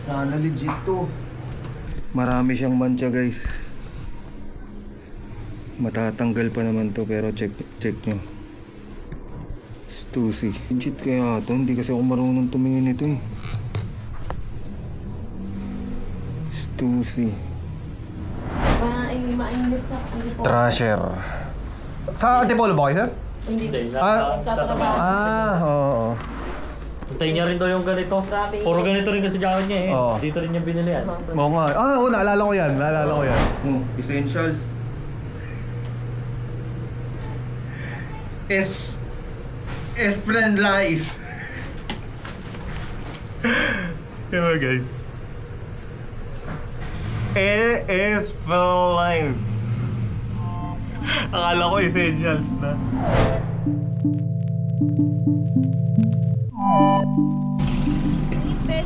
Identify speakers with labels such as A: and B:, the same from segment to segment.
A: Sana legit to. Marami siyang mancha guys. Matatanggal pa naman to pero check nyo. Stussy. Legit kaya to. Hindi kasi ako marunong tumingin ito eh. Stussy.
B: Mainit sa
A: Trasher. Sa Antipolo ba kayo, sir?
B: Hindi.
A: Oo.
C: Hintayin niya rin daw yung ganito. Puro ganito rin kasi jacket niya eh.
A: Oo.
C: Dito rin niya binili yan.
A: Oo nga. Oo, naalala ko yan. Essentials. Friend lies. Diba guys? Friend lies. Akala ko essentials na.
B: 20.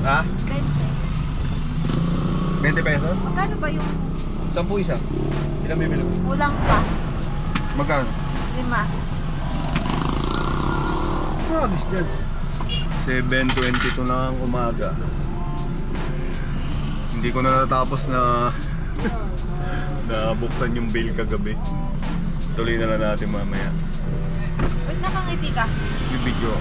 A: Ha?
B: 20.
A: 20 pesos?
B: Magkano ba yung
A: 10 isa. Ilan bibili mo?
B: kulang pa?
A: Magkano?
B: 5.
A: Agis dyan. 7:22 na ang umaga. Hindi ko na natapos na buksan yung bill kagabi. Tuloy na lang natin mamaya.
B: Wait, nakangiti ka.
A: Yung video.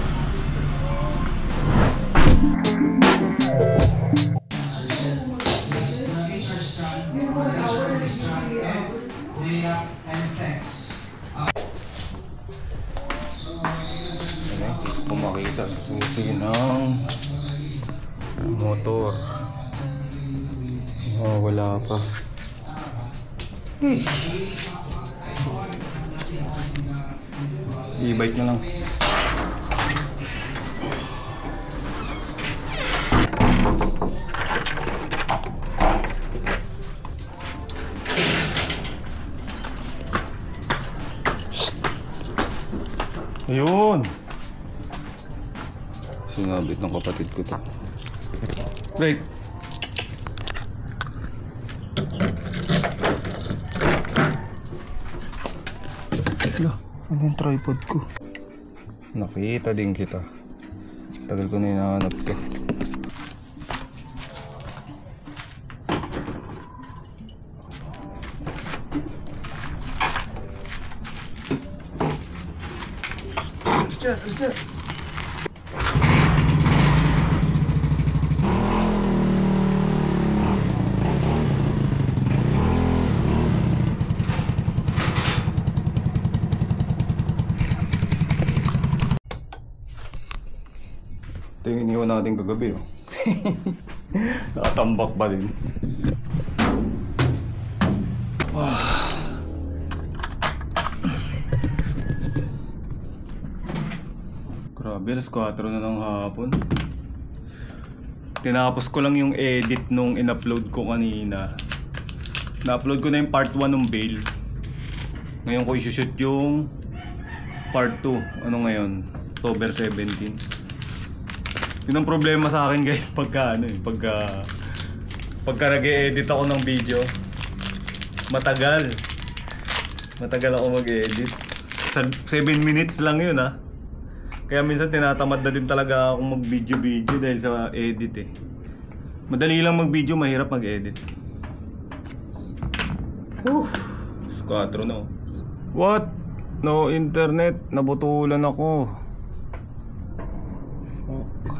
A: Kung makita susi ng motor. Wala pa. E-bike na lang. Ayun! Sinabit ng kapatid ko to. Wait! Ano yung tripod ko? Nakita din kita. Tagal ko na hinahanap to. Let's ito yung iniwan natin kagabi oh. Nakatambak pa din. Grabe, alas 4 na ng hapon. Tinapos ko lang yung edit nung in-upload ko kanina. Na-upload ko na yung part 1 ng bail. Ngayon ko isushoot yung part 2. Ano ngayon? October 17. Yun ang problema sa akin guys pagka nag-e-edit ako ng video. Matagal ako mag-edit. 7 minutes lang yun ha. Kaya minsan tinatamad na din talaga akong mag-video dahil sa edit eh. Madali lang mag-video, mahirap mag-edit. 4 na oh. What? No internet, nabutulan ako. Fuck.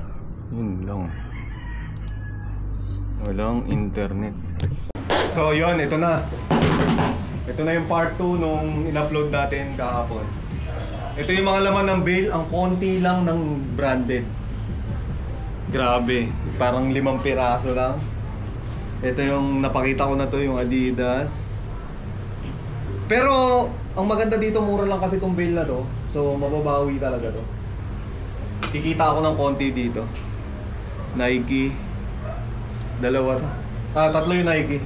A: Yun lang. Walang internet. So yun, ito na. Ito na yung part 2 nung in-upload natin kahapon. Ito yung mga laman ng bail. Ang konti lang ng branded. Grabe. Parang 5 piraso lang. Ito yung napakita ko na to, yung Adidas. Pero ang maganda dito, mura lang kasi itong bail na to. So mababawi talaga to. Kikita ako ng konti dito. Nike. 2 to. 3 yung Nike.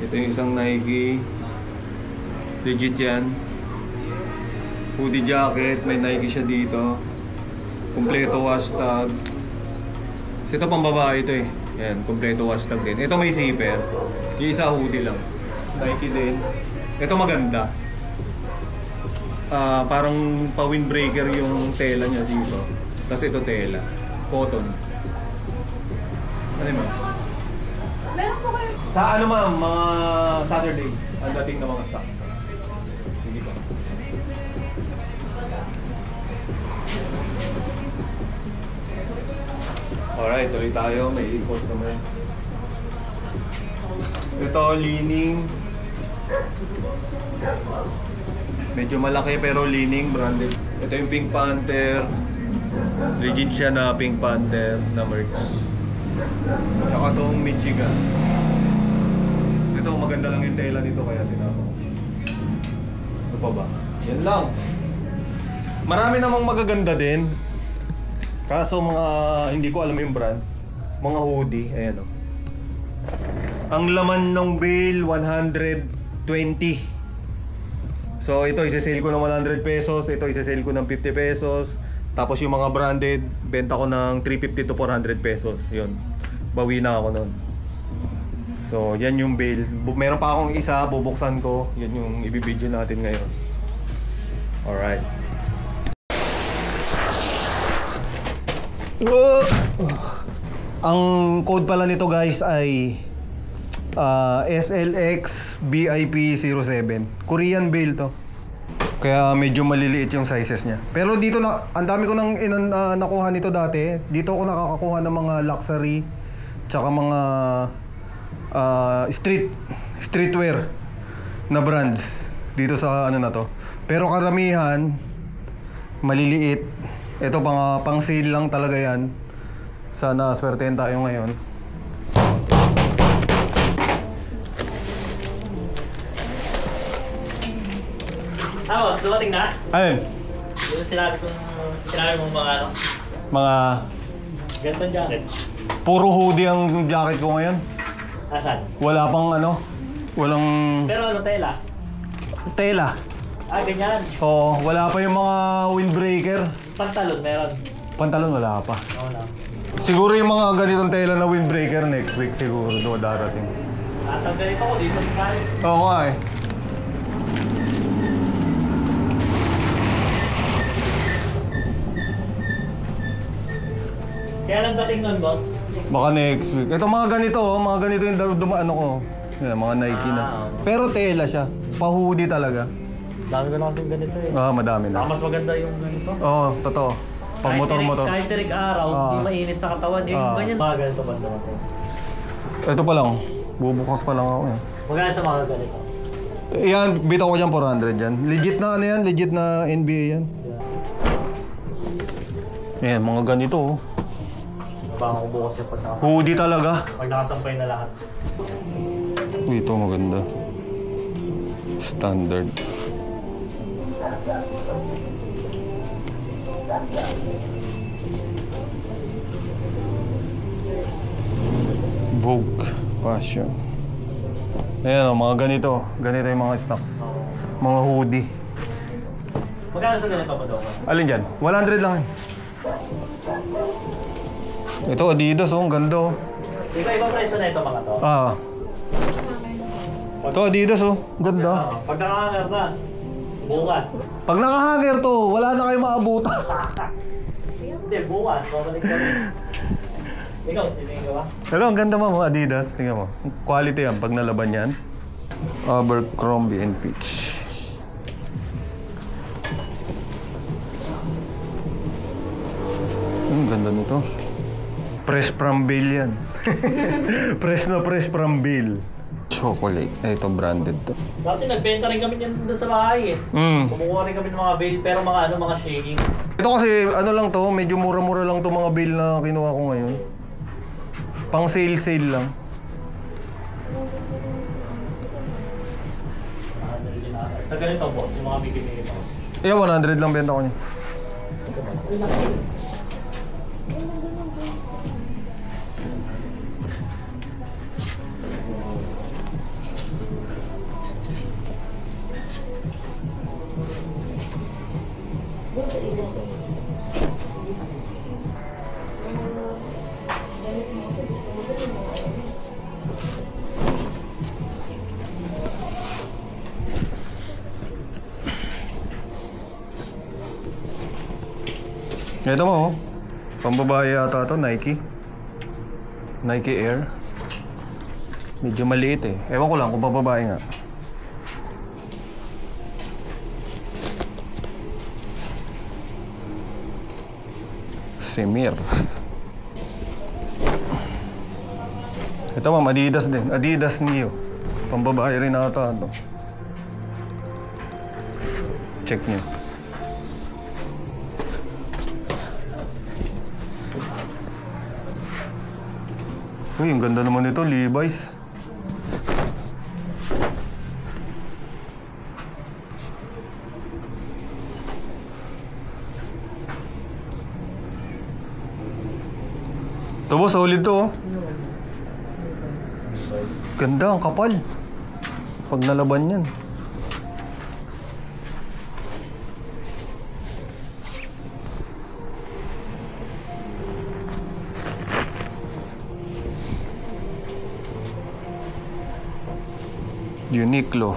A: Ito yung isang Nike. Legit yan. Hoodie jacket. May Nike siya dito. Kompleto hashtag. Kasi ito pang babae ito eh. Yan, kompleto hashtag din. Ito may zipper. Yung isa hoodie lang. Nike din. Ito maganda. Parang pa-windbreaker yung tela niya dito. Tapos ito tela. Cotton. Ano mo?
B: Meron po kayo.
A: Sa ano ma'am, mga Saturday, ang dating ng mga stocks. Sige pa. Alright, tuloy tayo. May customer. Ito, leaning. Medyo malaki pero leaning, branded. Ito yung Pink Panther. Legit siya na Pink Panther na merch. Tsaka itong Michigan. Ito, maganda lang yung tela nito kaya tinapos. Ano pa ba? Yan lang. Marami namang magaganda din. Kaso mga hindi ko alam yung brand. Mga hoodie, ayan o. Ang laman ng bale, 120. So ito, isa-sale ko ng 100 pesos. Ito, isa-sale ko ng 50 pesos. Tapos yung mga branded, benta ko ng 350 to 400 pesos. Yun, bawi na ako nun. So yan yung bale. Meron pa akong isa, bubuksan ko. Yan yung ibibideo natin ngayon. Alright. Ang code pala nito guys ay SLX BIP07. Korean bale to. Kaya medyo maliliit yung sizes niya. Pero dito na, ang dami ko nang nakuha nito dati. Dito ako nakakakuha ng mga luxury tsaka mga streetwear na brands dito sa ano na to. Pero karamihan maliliit. Ito pang sale lang talaga yan. Sana swertein tayo ngayon.
C: Boss, dumating na?
A: Ayun.
C: Yung sinabi mo mga ano?
A: Mga
C: Gantong jacket.
A: puro hoodie ang jacket ko ngayon.
C: Asan?
A: Wala pang ano. Walang
C: Pero ano, tela?
A: tela.
C: Ganyan.
A: Oo, wala pa yung mga windbreaker.
C: Pantalon, meron.
A: Pantalon wala pa.
C: Oo na.
A: Siguro yung mga ganitong tela na windbreaker next week siguro do darating.
C: Tatanggalin ko dito sa kanin.
A: Oo nga eh.
C: Kaya lang dating nun, boss.
A: Baka next week. Ito mga ganito oh, mga ganito yung dumaan ko. Yan, mga Nike na. Pero tela siya. Pa-hoodie talaga.
C: Dami ko na kasing ganito eh.
A: Madami na.
C: Saka mas maganda yung ganito.
A: Oo, totoo. Pag motor-motor.
C: Kahit tirik araw, hindi mainit sa katawan. Yung ganyan. Mga ganito ba naman?
A: Ito pa lang. Bubukas pa lang ako yan.
C: Magkano sa mga ganito?
A: Yan, bitaw ko dyan 400 yan. Legit na ano yan, legit na NBA yan. Yan, mga ganito oh.
C: Baka ko bukas yung
A: Hoodie talaga.
C: pag nakasampay na lahat.
A: Uy, ito maganda. Standard. Vogue Fashion. Ayan o, mga ganito. Ganito yung mga stocks. Mga hoodie.
C: Magkano sa ganito pa daw?
A: Alin dyan? 100 lang eh. Ito Adidas oh, ang ganda oh.
C: Iba-ibang presyo na ito mga to.
A: Ito Adidas oh, ganda.
C: Pag nakahanger na, bukas.
A: Pag nakahanger to, wala na kayo maabutan.
C: Hindi, bukas. Babalik ka rin. Ikaw, titingin ka ba?
A: Pero ang ganda mo Adidas, tingnan mo. Quality yan pag nalaban yan. Abercrombie & Fitch. Ang ganda nito. Fresh from Bill yan. Fresh na fresh from Bill. Chocolate. Ito branded to.
C: Dati nagbenta rin kami yan doon sa bahay eh. Kumukuha rin kami ng mga bail, pero mga shaking.
A: Ito kasi ano lang to, medyo mura-mura lang to mga bill na kinuha ko ngayon. Pang sale lang.
C: Sa ganito boss, yung mga Mickey Mouse.
A: 100 lang benta ko niya. Ito mo oh. Pambabae yata ito, Nike. Nike Air. Medyo maliit eh. Ewan ko lang kung bababae nga. Semir. Ito ma'am, Adidas din. Adidas Neo. Pambabae rin ata ito. Check nyo. Uy, ang ganda naman ito, Levi's. Ito boss, solid to oh. Ganda, ang kapal. Pag nalaban yan. Uniqlo.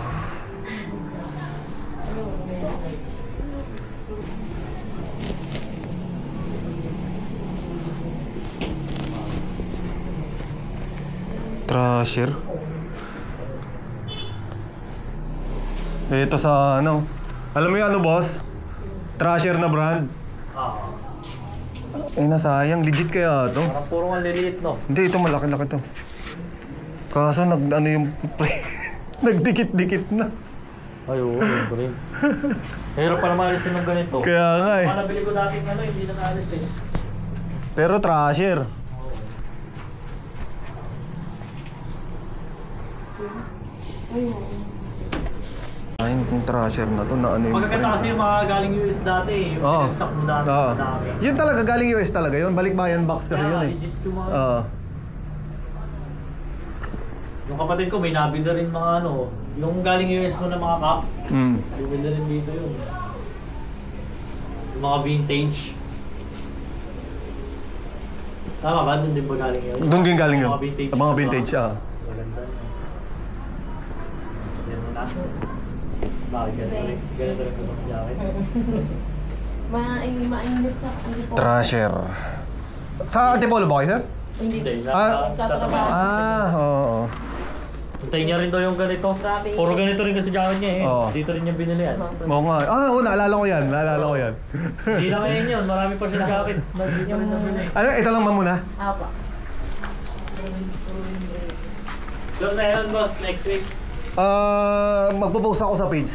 A: Trasher. Ito sa ano. Alam mo yung ano boss? Trasher na brand. Eh nasayang, legit kaya ito.
C: Parang puro nga liliit, no?
A: Hindi, ito malaki-laki to. Kaso ano yung nagdikit-dikit na.
C: Ay, oo, ito rin. Hirap pa naman alisin ng ganito.
A: Kaya nga eh.
C: Nabili ko dati ano, hindi na naalis eh.
A: Pero trasher. Ay, yung trasher na to na ano yung...
C: Magaganda kasi yung mga galing US dati eh. Yung
A: Oo.
C: pinagsak mo dati.
A: Oo.
C: Dami.
A: Yun talaga, galing US talaga yun. Balikbayan box kasi
C: Kaya
A: yun
C: nga,
A: eh.
C: legit yung mga...
A: Oo.
C: Yung kapatid ko may nabili rin mga ano, yung galing US mo na mga cup, bibili rin dito yun. Yung mga vintage. Tama ba? Doon din ba galing yun?
A: Doon din galing yun.
C: Mga vintage.
A: Mga vintage, ah.
C: Maganda yun. Yan mo na. Bakit ganito rin ko sa jacket?
B: Mainit sa ano po.
A: Trasher. Sa Antipolo ba kayo, sir?
B: Hindi.
C: Hindi,
B: Nagtatrabaho.
A: Oo.
C: Hintayin niya rin daw yung ganito.
B: Grabe.
C: Puro ganito rin kasi jacket niya eh.
A: Oo.
C: Dito rin niya binili yan.
A: Oo nga. Oo, naalala ko yan. Naalala ko yan.
C: Hindi lang ngayon yun, marami pa siyang jacket. Dito rin nabili.
A: Ano, ito lang ba muna?
B: Apa.
C: So na yun boss, next week.
A: Magpo-post ako sa page.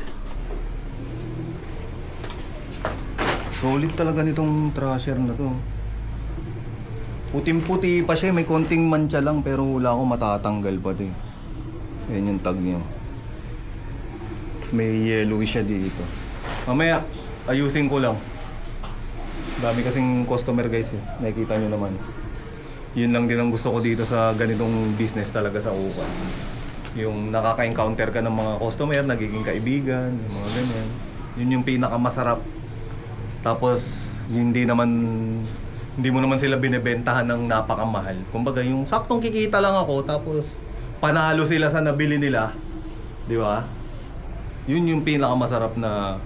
A: Solid talaga nitong trasher na to. Puting-puti pa siya, may konting mancha lang pero wala akong matatanggal pa din. Yan yung tag niya. Tapos may yellow siya dito. Mamaya, ayusin ko lang. Dami kasing customer guys eh. Nakikita nyo naman. Yun lang din ang gusto ko dito sa ganitong business talaga sa Ukan. Yung nakaka-encounter ka ng mga customer, nagiging kaibigan, yung mga ganyan. Yun yung pinakamasarap. Tapos hindi mo naman sila binebentahan ng napakamahal. Kumbaga yung saktong kikita lang ako tapos panalo sila sa nabili nila. Di ba? Yun yung pinakamasarap na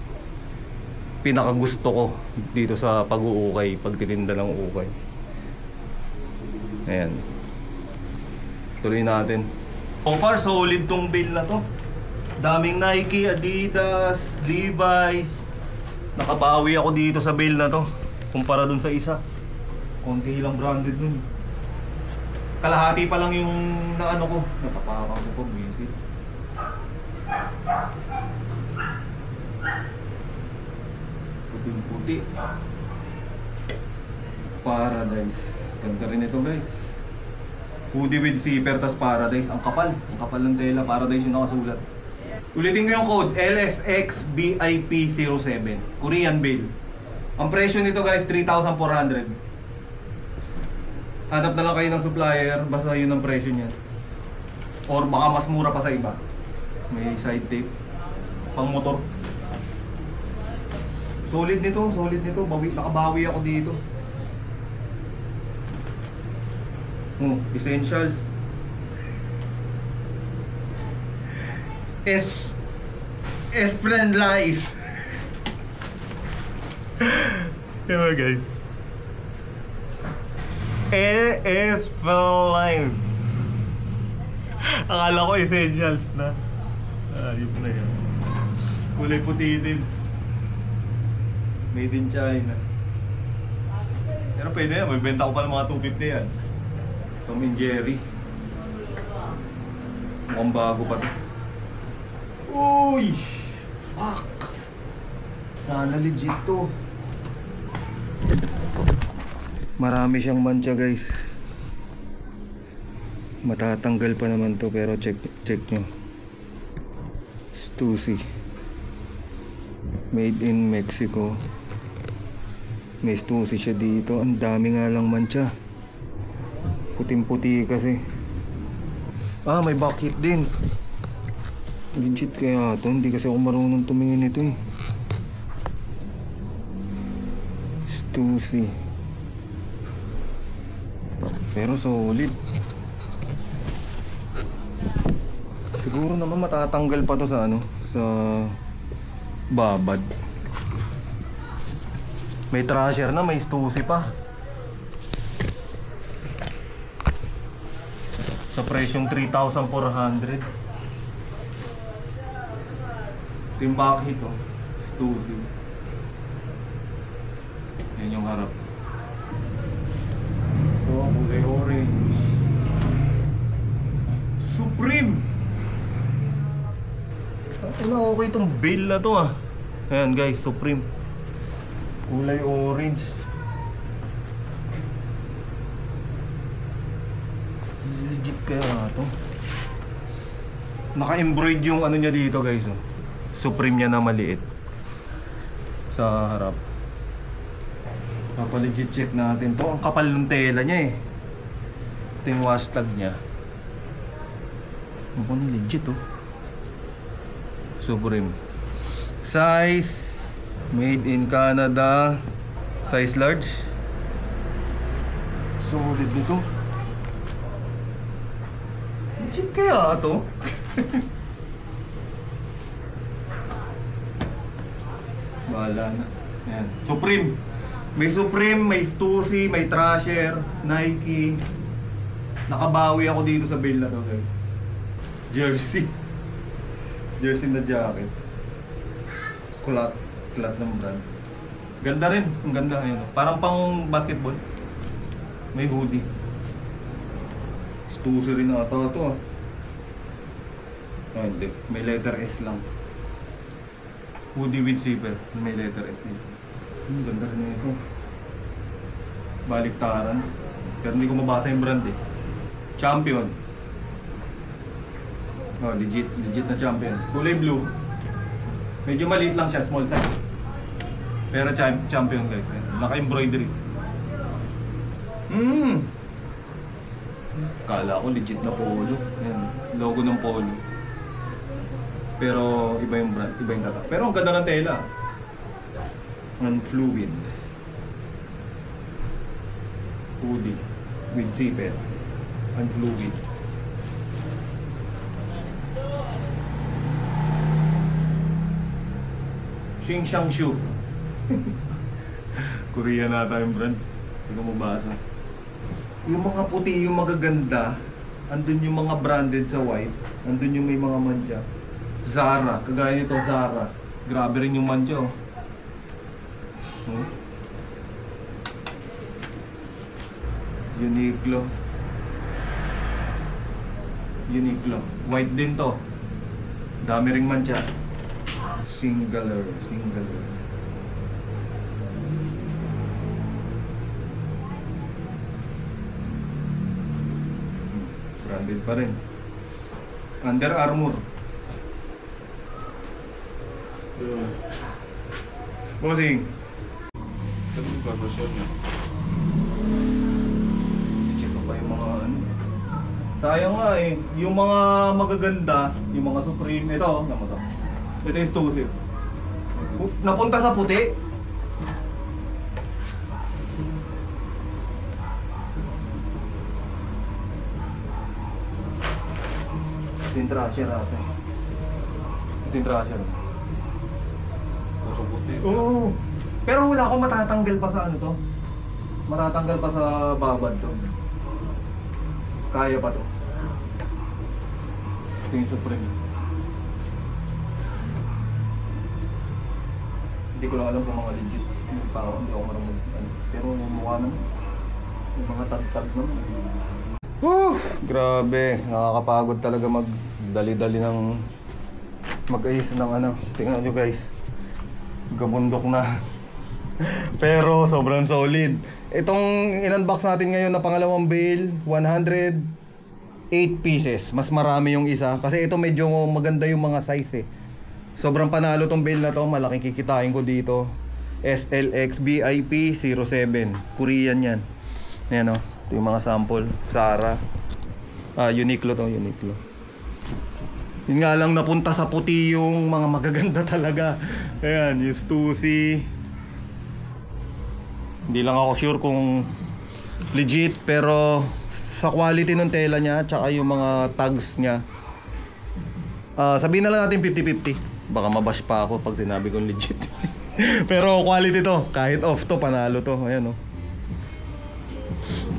A: pinakagusto ko dito sa pag-uukay, pagtitinda ng ukay. Ayan. Tuloy natin. So far, solid tong bill na to. Daming Nike, Adidas, Levi's. Nakabawi ako dito sa bill na to. Kumpara dun sa isa. Konti lang branded dun. Kalahati pa lang yung naano ko. Napapakang ko pag visit. Puting-puti. Paradise. Ganda rin ito guys. Hoodie with zipper tas Paradise. Ang kapal. Ang kapal ng tela. Paradise yung nakasulat. Ulitin ko yung code. LSXBIP07. Korean bill. Ang presyo nito guys, 3,400. Hanap na lang kayo ng supplier. Basta yun ang presyo niya. Or baka mas mura pa sa iba. May side tape. Pang motor. Solid nito. Solid nito. Nakabawi ako dito. Essentials. Friend lies. Diba guys? Lives. Akala ko essentials na. Ayun na yan. Kulay puti din. Made in China. Pero pwede yan, may benta ko pa ng mga 250 yan. Tom and Jerry. Mukhang bago pa to. Uy! Fuck! Sana legit to. Marami siyang mancha guys. Matatanggal pa naman to pero check nyo. Stussy. Made in Mexico. May Stussy siya dito. Ang dami nga lang mancha. Puting-puti kasi. May bucket din. Legit kaya to. Hindi kasi ako marunong tumingin nito eh. Stussy. Pero solid. Siguro naman matatanggal pa to sa sa babad. May trasher na, may Stussy pa. Sa presyong 3,400. Ito yung bakit oh. Stussy. Yan yung harap. Ito, kulay orange. Supreme! Okay itong bail na to ah. Ayan guys, Supreme. Kulay orange. Legit kaya to. Naka-embroid yung ano niya dito guys oh. Supreme niya na maliit. Sa harap. Papalegit check natin to. Ang kapal ng tela niya eh. Ito yung wash tag niya. Mukhang legit oh. Supreme. Size made in Canada. Size large. Solid nito. Legit kaya to? Bahala na. Ayan. Supreme. May Supreme, may Stussy, may Trasher, Nike. Nakabawi ako dito sa bail na to guys. Jersey. Jersey na jacket. Cloth ng brand. Ganda rin. Ang ganda. Ayun. Parang pang basketball. May hoodie. Stussy rin ata ito ah. Hindi. May letter S lang. Hoodie with zipper. May letter S dito. Ganda rin na ito. Baliktaran. Pero hindi ko mabasa yung brand eh. Champion. Legit na Champion. Kulay blue. Medyo maliit lang siya, small size. Pero Champion guys. Naka-embroidery. Kala ko legit na polo. Ayan, logo ng polo. Pero iba yung brand, iba yung tatak. Pero ang ganda ng tela. Unfluid. Hoodie with zipper. Unfluid. Xing Shang Shu. Korea na tayo yung brand. Hindi ko mabasa. Yung mga puti, yung magaganda, andun yung mga branded sa white. Andun yung may mga mancha. Zara, kagaya nito Zara. Grabe rin yung mancha oh. Uniqlo. White din to. Dami ring mancha. Singular. Branded pa rin. Under Armour. Bossing.
D: Ito yung barbershop niya.
A: I-check ko pa yung mga ano. Sayang nga eh. Yung mga magaganda, yung mga Supreme. Ito, naman to. Ito yung Stussy. Napunta sa puti. Trasher ate. Trasher.
D: Puso puti.
A: Oo. Pero wala akong matatanggal pa sa ano to. Matatanggal pa sa babad to. Kaya pa to. Ito yung Supreme. Hindi ko lang alam kung mga legit. Hindi ako marunong. Pero mukha naman. Yung mga tag-tag naman. Grabe. Nakakapagod talaga magdali-dali ng mag-ayos ng ano. Tingnan nyo guys. Gabundok na. Pero sobrang solid. Itong in-unbox natin ngayon na pangalawang bale, 108 pieces. Mas marami yung isa. Kasi ito medyo maganda yung mga size eh. Sobrang panalo tong bale na to. Malaking kikitain ko dito. SLX BIP 07. Korean yan. Ayan o. Ito yung mga sample. Sara. Uniqlo to. Uniqlo. Yun nga lang napunta sa puti yung mga magaganda talaga. Ayan. Yung Stussy. Hindi lang ako sure kung legit, pero sa quality ng tela niya tsaka yung mga tags niya, sabihin na lang natin 50-50. Baka mabash pa ako pag sinabi kong legit. Pero quality to, kahit off to, panalo to. Ayan o.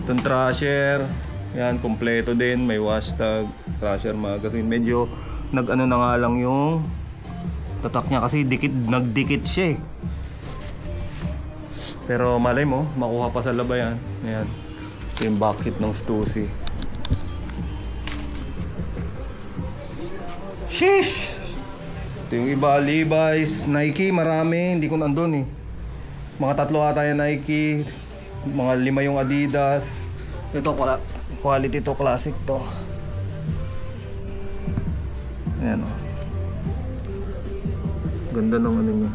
A: Itong Thrasher, yan, kompleto din. May wash tag, Thrasher magazine. Medyo nag-ano na nga lang yung tatak niya kasi nagdikit siya eh. Pero malay mo, makuha pa sa laba yan. Ayan. Ito yung backit ng Stussy. Sheesh! Ito yung iba, Levi's, Nike, marami. Hindi ko nandun eh. Mga 3 ata yung Nike. Mga 5 yung Adidas. Ito, quality to, classic to. Ayan o. Ganda ng ano nyo.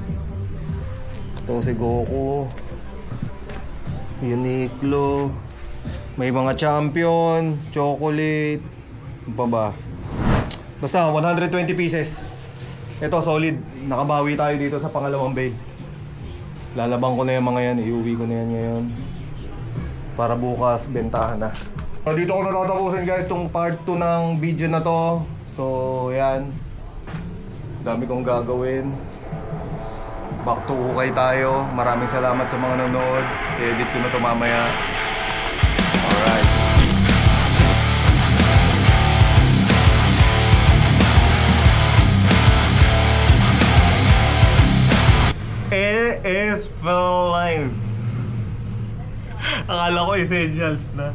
A: Ito si Goku. Uniqlo. May mga Champion, chocolate. Ano pa ba? Basta 120 pieces. Ito solid. Nakabawi tayo dito sa pangalawang bale. Lalabang ko na yung mga yan. Iuwi ko na yan ngayon. Para bukas bentahan na. So, dito ko natatapusin guys itong part 2 ng video na to. So yan. Dami kong gagawin. Back to ukay tayo. Maraming salamat sa mga nanonood. I-edit ko na ito mamaya. Alright. It is for life. Akala ko essentials na.